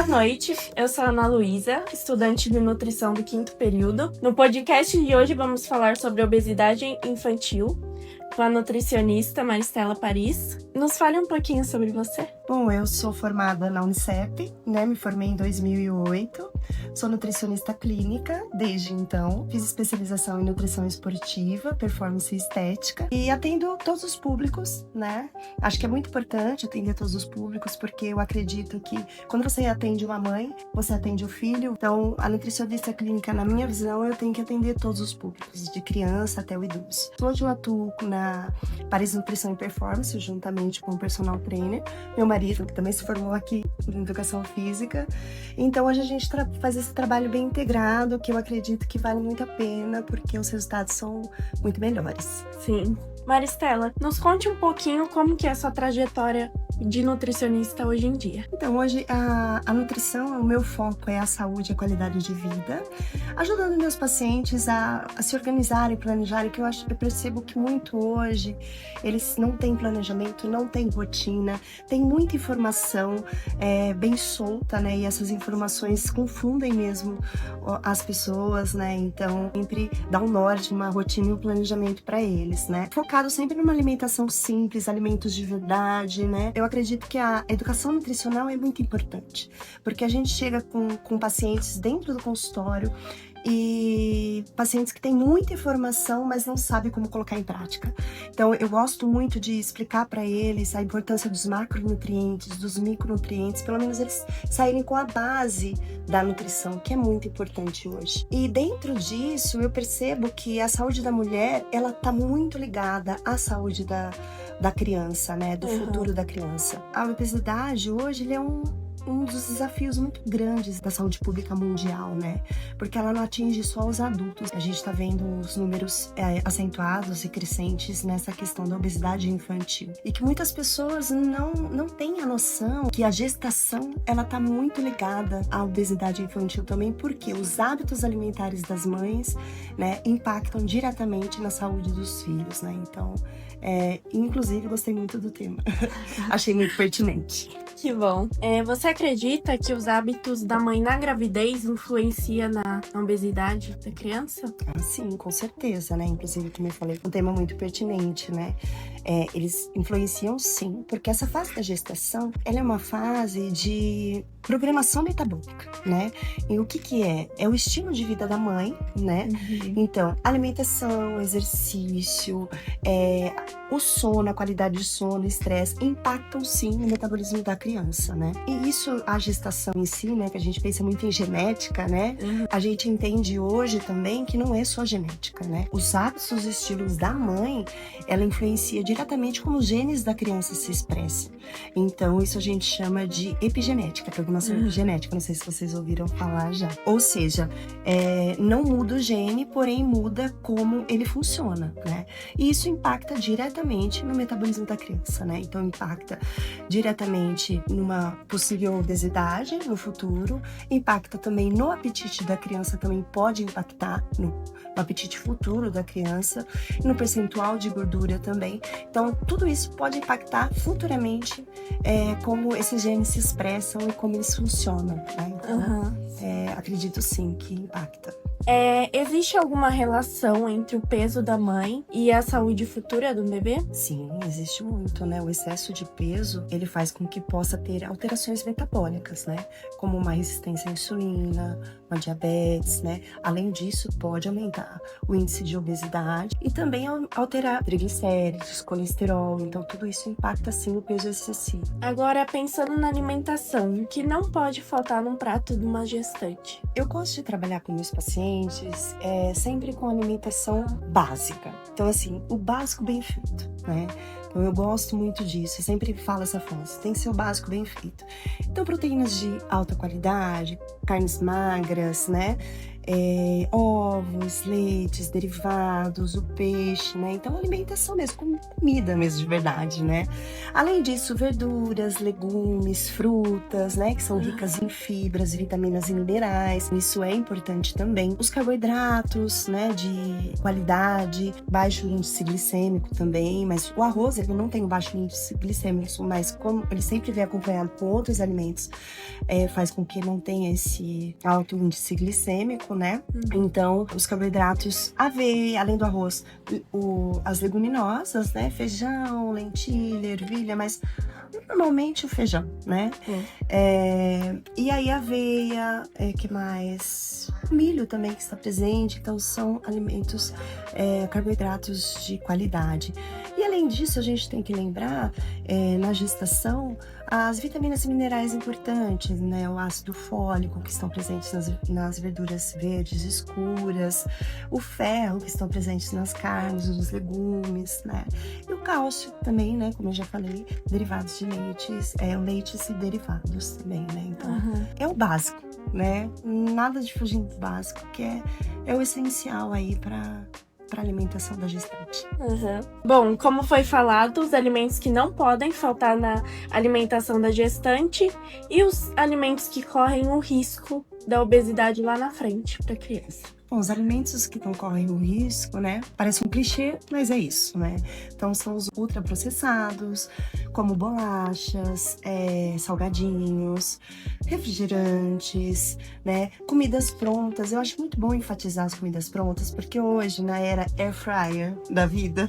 noite, eu sou a Ana Luísa, estudante de nutrição do 5º período. No podcast de hoje vamos falar sobre obesidade infantil com a nutricionista Maristela Paris. Nos fale um pouquinho sobre você. Bom, eu sou formada na Unicep, me formei em 2008, sou nutricionista clínica desde então, fiz especialização em nutrição esportiva, performance e estética e atendo todos os públicos, Acho que é muito importante atender todos os públicos porque eu acredito que quando você atende uma mãe, você atende o filho, então a nutricionista clínica, na minha visão, eu tenho que atender todos os públicos, de criança até o idoso. Hoje eu atuo na Paris Nutrição e Performance, juntamente com o personal trainer, meu marido, que também se formou aqui em Educação Física. Então, hoje a gente faz esse trabalho bem integrado, que eu acredito que vale muito a pena, porque os resultados são muito melhores. Sim. Maristela, nos conte um pouquinho como que é a sua trajetória de nutricionista hoje em dia. Então, hoje a nutrição, o meu foco é a saúde e a qualidade de vida, ajudando meus pacientes a se organizarem, planejarem, que eu percebo que muito hoje eles não têm planejamento, não têm rotina, tem muita informação bem solta, e essas informações confundem mesmo as pessoas, Então, sempre dá um norte, uma rotina e um planejamento para eles, Focado sempre numa alimentação simples, alimentos de verdade, Eu acredito que a educação nutricional é muito importante, porque a gente chega com pacientes dentro do consultório e pacientes que têm muita informação, mas não sabem como colocar em prática. Então, eu gosto muito de explicar para eles a importância dos macronutrientes, dos micronutrientes, pelo menos eles saírem com a base da nutrição, que é muito importante hoje. E dentro disso, eu percebo que a saúde da mulher, ela está muito ligada à saúde da criança, do futuro da criança. A obesidade hoje ele é um dos desafios muito grandes da saúde pública mundial, Porque ela não atinge só os adultos. A gente está vendo os números acentuados e crescentes nessa questão da obesidade infantil. E que muitas pessoas não têm a noção que a gestação, ela está muito ligada à obesidade infantil também, porque os hábitos alimentares das mães, impactam diretamente na saúde dos filhos, Então, inclusive, gostei muito do tema. Achei muito pertinente. Que bom. Você acredita que os hábitos da mãe na gravidez influenciam na obesidade da criança? Sim, com certeza, Inclusive, como eu falei, um tema muito pertinente, Eles influenciam sim, porque essa fase da gestação, ela é uma fase de programação metabólica, E o que é? É o estilo de vida da mãe, Então, alimentação, exercício, o sono, a qualidade de sono, estresse, impactam sim no metabolismo da criança, E isso, a gestação em si, que a gente pensa muito em genética, A gente entende hoje também que não é só genética, Os hábitos, os estilos da mãe, ela influencia diretamente como os genes da criança se expressam. Então, isso a gente chama de epigenética, programação epigenética, não sei se vocês ouviram falar já. Ou seja, não muda o gene, porém muda como ele funciona, E isso impacta diretamente no metabolismo da criança, Então, impacta diretamente numa possível obesidade no futuro, impacta também no apetite da criança, também pode impactar no apetite futuro da criança, no percentual de gordura também. Então, tudo isso pode impactar futuramente como esses genes se expressam e como eles funcionam, Então, acredito sim que impacta. Existe alguma relação entre o peso da mãe e a saúde futura do bebê? Sim, existe muito, O excesso de peso, ele faz com que possa ter alterações metabólicas, Como uma resistência à insulina, uma diabetes, Além disso, pode aumentar o índice de obesidade e também alterar triglicéridos, colesterol. Então, tudo isso impacta, sim, o peso excessivo. Agora, pensando na alimentação, o que não pode faltar num prato de uma gestante? Eu gosto de trabalhar com meus pacientes sempre com alimentação básica. Então, assim, o básico bem feito, Então, eu gosto muito disso. Eu sempre falo essa frase, tem que ser o básico bem feito. Então, proteínas de alta qualidade, carnes magras, ovos, leites, derivados, o peixe, né? Então, alimentação mesmo, comida mesmo de verdade, né? Além disso, verduras, legumes, frutas, né? Que são ricas em fibras, vitaminas e minerais. Isso é importante também. Os carboidratos, né? De qualidade, baixo índice glicêmico também. Mas o arroz, ele não tem baixo índice glicêmico, mas como ele sempre vem acompanhado com outros alimentos, faz com que não tenha esse alto índice glicêmico, né? Então, os carboidratos, aveia, além do arroz, as leguminosas, né? Feijão, lentilha, ervilha, mas normalmente o feijão, né? E aí aveia, que mais? O milho também que está presente, então são alimentos, carboidratos de qualidade. E além disso, a gente tem que lembrar, na gestação, as vitaminas e minerais importantes, né? O ácido fólico, que estão presentes nas verduras verdes escuras, o ferro, que estão presentes nas carnes, nos legumes, né? E o cálcio também, né? Como eu já falei, derivados de leites, leites e derivados também, né? Então, é o básico, né? Nada de fugir do básico, que é o essencial aí para a alimentação da gestante. Bom, como foi falado, os alimentos que não podem faltar na alimentação da gestante e os alimentos que correm o risco da obesidade lá na frente para a criança. Bom, os alimentos que não correm o risco, né? Parece um clichê, mas é isso, né? Então, são os ultraprocessados, como bolachas, salgadinhos, refrigerantes, né? Comidas prontas. Eu acho muito bom enfatizar as comidas prontas, porque hoje, na era air fryer da vida,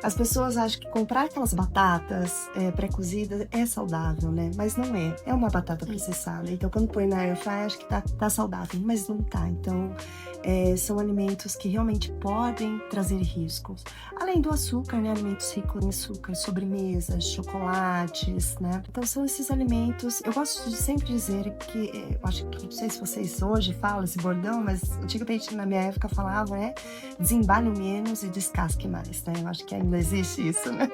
as pessoas acham que comprar aquelas batatas pré-cozidas é saudável, né? Mas não é. É uma batata processada. Então, quando põe na air fryer, acho que tá saudável, mas não tá. Então, são alimentos que realmente podem trazer riscos. Além do açúcar, né? Alimentos ricos em açúcar, sobremesas, chocolates, né? Então, são esses alimentos. Eu gosto de sempre dizer que, eu acho que, não sei se vocês hoje falam esse bordão, mas antigamente, na minha época, falava, né? Desembale menos e descasque mais, né? Eu acho que ainda existe isso, né?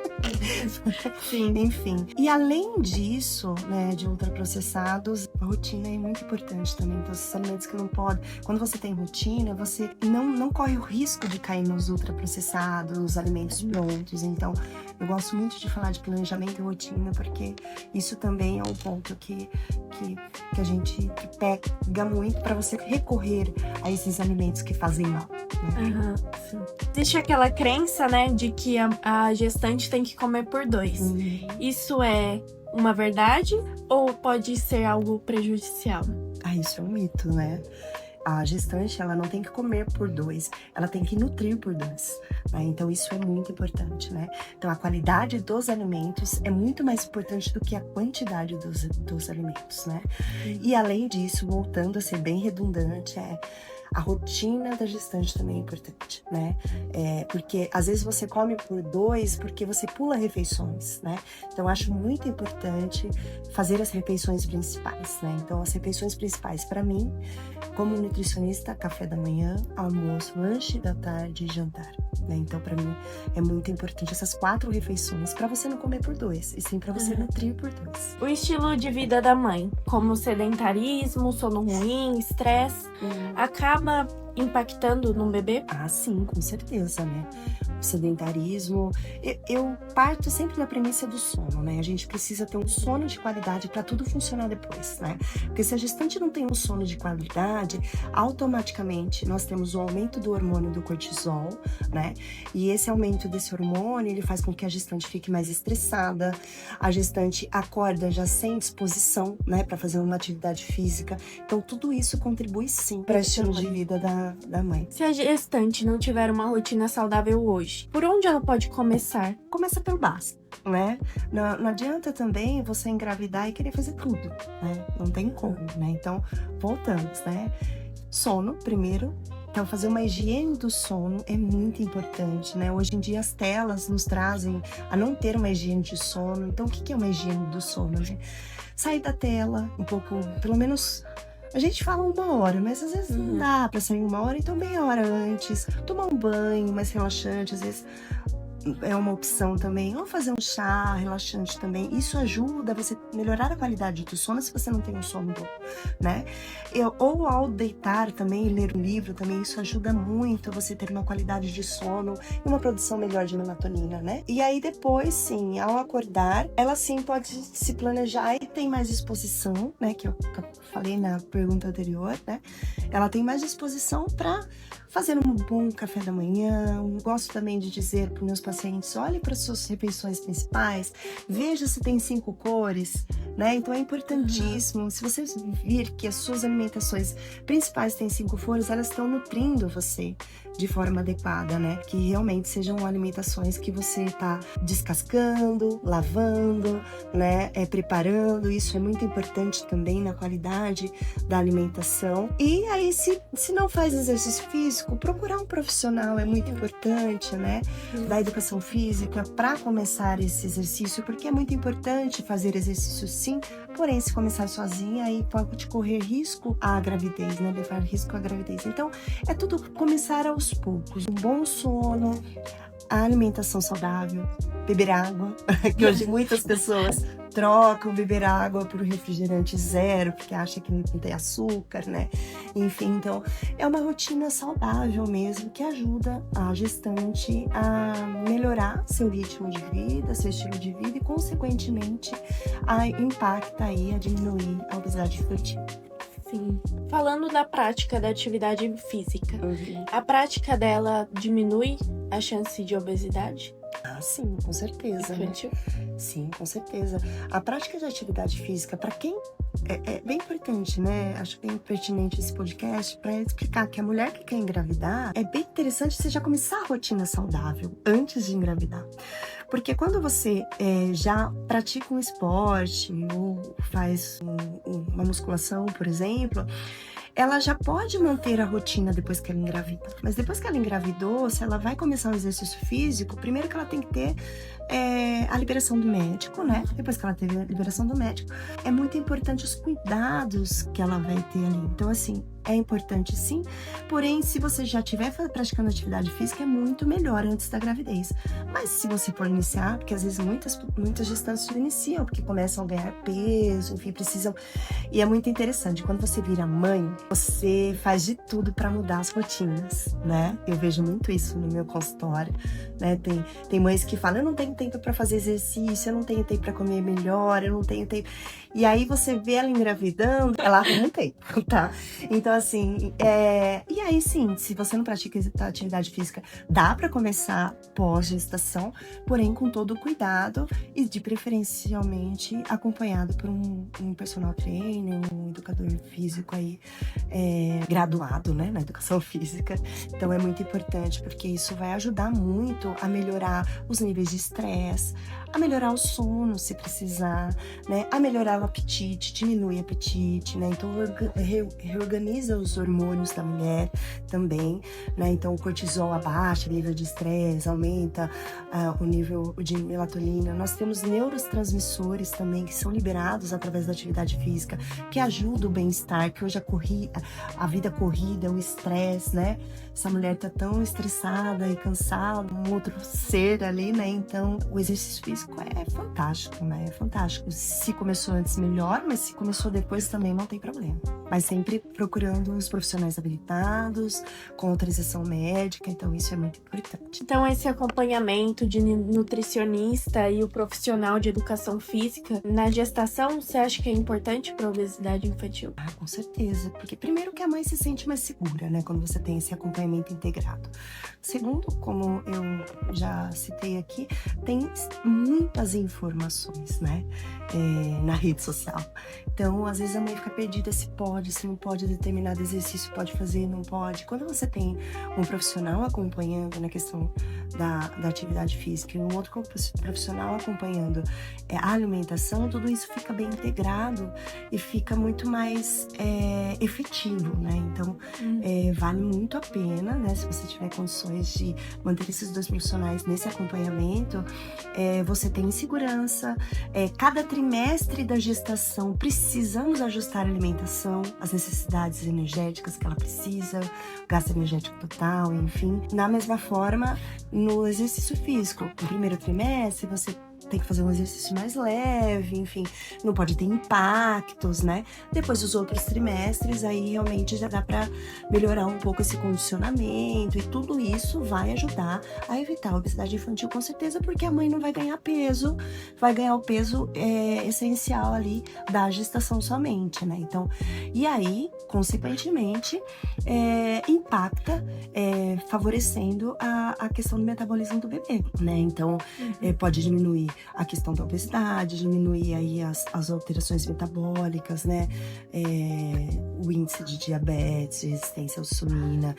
Sim. Enfim. E além disso, né, de ultraprocessados, a rotina é muito importante também. Então, esses alimentos que não podem. Quando você tem rotina, você não corre o risco de cair nos ultraprocessados, nos alimentos prontos. Então, eu gosto muito de falar de planejamento e rotina, porque isso também é um ponto que a gente pega muito para você recorrer a esses alimentos que fazem mal, né? Existe aquela crença, né, de que a gestante tem que comer por 2. Isso é uma verdade ou pode ser algo prejudicial? Isso é um mito, né? A gestante, ela não tem que comer por 2, ela tem que nutrir por 2, né? Então, isso é muito importante, né? Então, a qualidade dos alimentos é muito mais importante do que a quantidade dos alimentos, né? E, além disso, voltando a ser bem redundante, a rotina da gestante também é importante, né? Porque às vezes você come por 2 porque você pula refeições, né? Então, acho muito importante fazer as refeições principais, né? Então, as refeições principais para mim, como nutricionista, café da manhã, almoço, lanche da tarde e jantar, né? Então, para mim, é muito importante essas 4 refeições para você não comer por 2, e sim para você nutrir por 2. O estilo de vida da mãe, como sedentarismo, sono ruim, estresse, acaba impactando no bebê? Sim, com certeza, né? O sedentarismo. Eu parto sempre da premissa do sono, né? A gente precisa ter um sono de qualidade para tudo funcionar depois, né? Porque se a gestante não tem um sono de qualidade, automaticamente nós temos o aumento do hormônio do cortisol, né? E esse aumento desse hormônio, ele faz com que a gestante fique mais estressada, a gestante acorda já sem disposição, né, para fazer uma atividade física. Então, tudo isso contribui sim para o estilo de vida da mãe. Se a gestante não tiver uma rotina saudável hoje, por onde ela pode começar? Começa pelo básico, né? Não adianta também você engravidar e querer fazer tudo, né? Não tem como, né? Então, voltamos, né? Sono, primeiro. Então, fazer uma higiene do sono é muito importante, né? Hoje em dia, as telas nos trazem a não ter uma higiene de sono. Então, o que é uma higiene do sono, né? Sair da tela um pouco, pelo menos... A gente fala 1 hora, mas às vezes não dá pra sair 1 hora, então meia hora antes. Tomar um banho mais relaxante, às vezes é uma opção também, ou fazer um chá relaxante também. Isso ajuda você a melhorar a qualidade do sono se você não tem um sono bom, né? Ou ao deitar também, ler um livro também, isso ajuda muito você ter uma qualidade de sono e uma produção melhor de melatonina, né? E aí depois, sim, ao acordar, ela sim pode se planejar e tem mais disposição, né? Que eu falei na pergunta anterior, né? Ela tem mais disposição para fazer um bom café da manhã. Gosto também de dizer para os meus pacientes, olhe para as suas refeições principais, veja se tem 5 cores, né? Então é importantíssimo, se você vir que as suas alimentações principais têm 5 cores, elas estão nutrindo você de forma adequada, né? Que realmente sejam alimentações que você está descascando, lavando, né? Preparando. Isso é muito importante também na qualidade da alimentação. E aí, se não faz exercício físico, procurar um profissional é muito importante, né? Da educação física para começar esse exercício, porque é muito importante fazer exercício sim, porém se começar sozinha aí pode correr risco à gravidez, né? Levar risco à gravidez. Então, é tudo começar aos poucos. Um bom sono, a alimentação saudável, beber água, que hoje muitas pessoas trocam beber água por refrigerante zero, porque acha que não tem açúcar, né? Enfim, então é uma rotina saudável mesmo, que ajuda a gestante a melhorar seu ritmo de vida, seu estilo de vida e, consequentemente, impacta aí a diminuir a obesidade infantil. Sim. Falando da prática da atividade física, a prática dela diminui a chance de obesidade? Ah, sim, com certeza. Né? Sim, com certeza. A prática de atividade física, para quem é bem importante, né? Acho bem pertinente esse podcast para explicar que a mulher que quer engravidar, é bem interessante você já começar a rotina saudável antes de engravidar. Porque quando você já pratica um esporte ou faz uma musculação, por exemplo, ela já pode manter a rotina depois que ela engravida. Mas depois que ela engravidou, se ela vai começar um exercício físico, primeiro que ela tem que ter a liberação do médico, né? Depois que ela teve a liberação do médico, é muito importante os cuidados que ela vai ter ali. Então, assim, é importante sim, porém, se você já estiver praticando atividade física, é muito melhor antes da gravidez. Mas se você for iniciar, porque às vezes muitas gestantes iniciam, porque começam a ganhar peso, enfim, precisam... E é muito interessante, quando você vira mãe, você faz de tudo para mudar as rotinas, né? Eu vejo muito isso no meu consultório, né? Tem mães que falam, eu não tenho tempo para fazer exercício, eu não tenho tempo para comer melhor, eu não tenho tempo... E aí você vê ela engravidando, ela não tem, tá? Então, assim, e aí sim, se você não pratica atividade física, dá para começar pós-gestação, porém com todo o cuidado e de preferencialmente acompanhado por um personal trainer, um educador físico aí, graduado, né, na educação física. Então é muito importante, porque isso vai ajudar muito a melhorar os níveis de estresse, a melhorar o sono, se precisar, né, a melhorar o apetite, diminui o apetite, né, então reorganiza os hormônios da mulher também, né, então o cortisol abaixa, o nível de estresse aumenta, o nível de melatonina. Nós temos neurotransmissores também que são liberados através da atividade física, que ajudam o bem-estar, que hoje a vida corrida, o estresse, né, essa mulher tá tão estressada e cansada, um outro ser ali, né, então o exercício físico é fantástico, né, é fantástico. Se começou antes, melhor, mas se começou depois também não tem problema. Mas sempre procurando os profissionais habilitados, com autorização médica, então isso é muito importante. Então esse acompanhamento de nutricionista e o profissional de educação física na gestação, você acha que é importante para a obesidade infantil? Ah, com certeza, porque primeiro que a mãe se sente mais segura, né, quando você tem esse acompanhamento integrado. Segundo, como eu já citei aqui, tem muitas informações, né, na rede social. Então, às vezes a mãe fica perdida se pode, se não pode, determinado exercício pode fazer, não pode. Quando você tem um profissional acompanhando na questão da atividade física e um outro profissional acompanhando a alimentação, tudo isso fica bem integrado e fica muito mais efetivo, né? Então, vale muito a pena, né? Se você tiver condições de manter esses dois profissionais nesse acompanhamento, você tem segurança. Cada trimestre da gestação precisamos ajustar a alimentação, as necessidades energéticas que ela precisa, gasto energético total, enfim. Da mesma forma, no exercício físico, no primeiro trimestre, você tem que fazer um exercício mais leve, enfim, não pode ter impactos, né? Depois dos outros trimestres, aí realmente já dá para melhorar um pouco esse condicionamento e tudo isso vai ajudar a evitar a obesidade infantil, com certeza, porque a mãe não vai ganhar peso, vai ganhar o peso essencial ali da gestação somente, né? Então, e aí, consequentemente, impacta favorecendo a questão do metabolismo do bebê, né? Então, pode diminuir a questão da obesidade, diminuir aí as alterações metabólicas, né? O índice de diabetes, de resistência à insulina,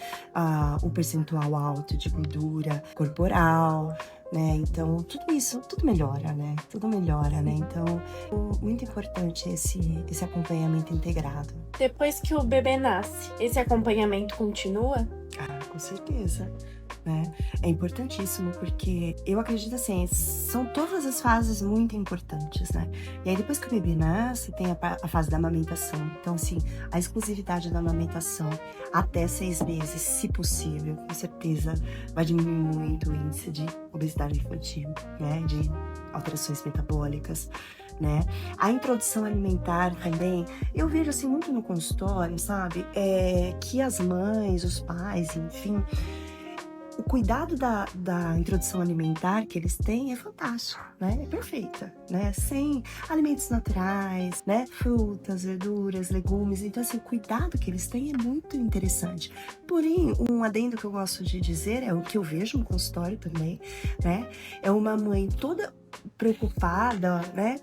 o percentual alto de gordura corporal, né? Então, tudo isso, tudo melhora, né? Tudo melhora, né? Então, muito importante esse acompanhamento integrado. Depois que o bebê nasce, esse acompanhamento continua? Com certeza. Né? É importantíssimo porque eu acredito assim, são todas as fases muito importantes, né? E aí depois que o bebê nasce, tem a fase da amamentação. Então assim, a exclusividade da amamentação até 6 meses, se possível, com certeza vai diminuir muito o índice de obesidade infantil, né? De alterações metabólicas, né? A introdução alimentar também, eu vejo assim muito no consultório, sabe? Que as mães, os pais, enfim, o cuidado da introdução alimentar que eles têm é fantástico, né? É perfeita, né? Sem alimentos naturais, né? Frutas, verduras, legumes. Então, assim, o cuidado que eles têm é muito interessante. Porém, um adendo que eu gosto de dizer é o que eu vejo no consultório também, né? É uma mãe toda preocupada, né,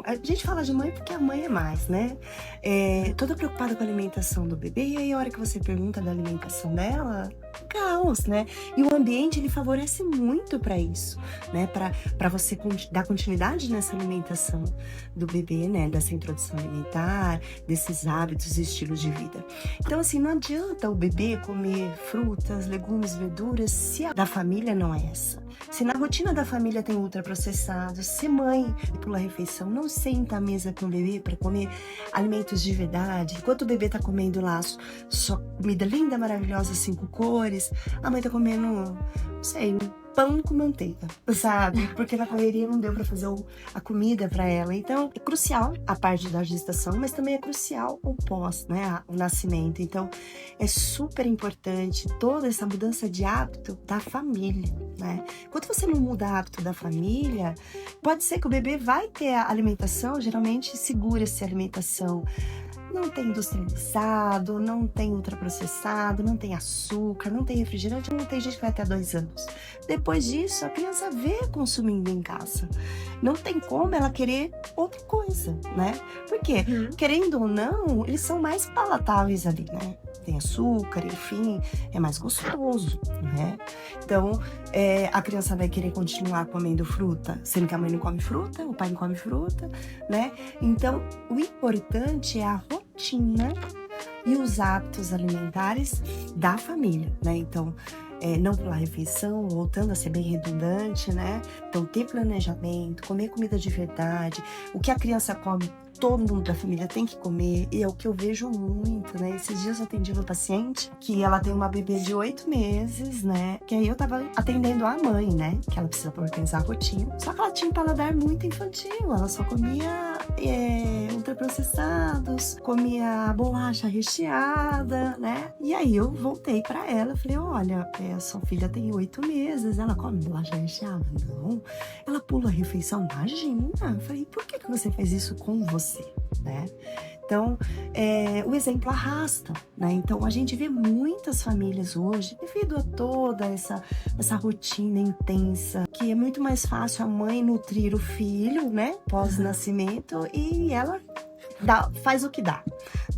a gente fala de mãe porque a mãe é mais, né, toda preocupada com a alimentação do bebê, e aí a hora que você pergunta da alimentação dela, caos, né, e o ambiente ele favorece muito para isso, né, para você dar continuidade nessa alimentação do bebê, né, dessa introdução alimentar, desses hábitos e estilos de vida. Então assim, não adianta o bebê comer frutas, legumes, verduras se a da família não é essa. Se na rotina da família tem ultraprocessados, se mãe pula a refeição não senta à mesa com o bebê para comer alimentos de verdade, enquanto o bebê tá comendo lá sua comida linda, maravilhosa, 5 cores, a mãe tá comendo, não sei, pão com manteiga, sabe? Porque na correria não deu para fazer a comida para ela. Então, é crucial a parte da gestação, mas também é crucial o pós, né? O nascimento. Então, é super importante toda essa mudança de hábito da família, né? Enquanto você não muda o hábito da família, pode ser que o bebê vai ter a alimentação, geralmente segura-se a alimentação. Não tem industrializado, não tem ultraprocessado, não tem açúcar, não tem refrigerante, não tem gente que vai até 2 anos. Depois disso, a criança vê consumindo em casa. Não tem como ela querer outra coisa, né? Porque, querendo ou não, eles são mais palatáveis ali, né? Tem açúcar, enfim, é mais gostoso, né? Então, a criança vai querer continuar comendo fruta, sendo que a mãe não come fruta, o pai não come fruta, né? Então, o importante é a rotina e os hábitos alimentares da família, né? Então, não pular refeição, voltando a ser bem redundante, né? Então, ter planejamento, comer comida de verdade, o que a criança come, todo mundo da família tem que comer, e é o que eu vejo muito, né? Esses dias eu atendi uma paciente que ela tem uma bebê de 8 meses, né? Que aí eu tava atendendo a mãe, né? Que ela precisa organizar a rotina. Só que ela tinha um paladar muito infantil, ela só comia ultraprocessados, comia bolacha recheada, né? E aí eu voltei pra ela, falei, olha, sua filha tem 8 meses, ela come bolacha recheada? Não. Ela pula a refeição? Imagina. Eu falei, por que você fez isso com você, né? Então, o exemplo arrasta, né? Então, a gente vê muitas famílias hoje, devido a toda essa rotina intensa, que é muito mais fácil a mãe nutrir o filho, né? Pós-nascimento, e ela faz o que dá,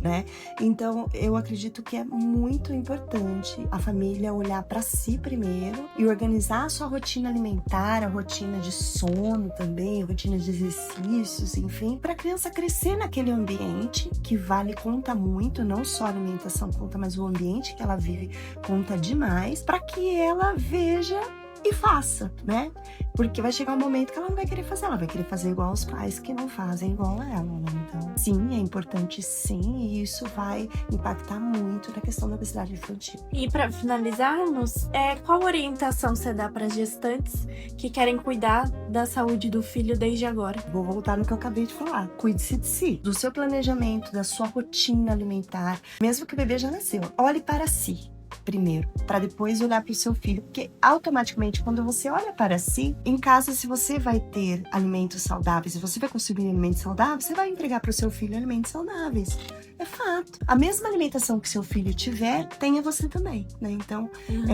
né? Então, eu acredito que é muito importante a família olhar para si primeiro e organizar a sua rotina alimentar, a rotina de sono também, a rotina de exercícios, enfim, para a criança crescer naquele ambiente que conta muito, não só a alimentação conta, mas o ambiente que ela vive conta demais, para que ela veja e faça, né? Porque vai chegar um momento que ela não vai querer fazer, ela vai querer fazer igual os pais que não fazem igual a ela, né? Então, sim, é importante sim, e isso vai impactar muito na questão da obesidade infantil. E para finalizarmos, qual orientação você dá para gestantes que querem cuidar da saúde do filho desde agora? Vou voltar no que eu acabei de falar. Cuide-se de si, do seu planejamento, da sua rotina alimentar, mesmo que o bebê já nasceu. Olhe para si primeiro, para depois olhar para o seu filho, porque automaticamente quando você olha para si, em casa, se você vai ter alimentos saudáveis, se você vai consumir alimentos saudáveis, você vai entregar para o seu filho alimentos saudáveis. É fato. A mesma alimentação que seu filho tiver, tenha você também, né? Então,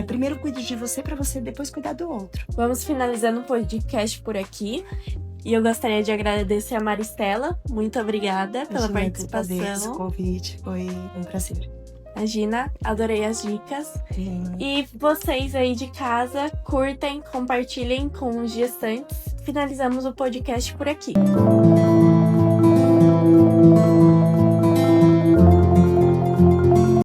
primeiro cuide de você para você depois cuidar do outro. Vamos finalizando o podcast por aqui. E eu gostaria de agradecer a Maristela. Muito obrigada pela participação. Esse convite foi um prazer. Imagina, adorei as dicas. E vocês aí de casa, curtem, compartilhem com os gestantes. Finalizamos o podcast por aqui.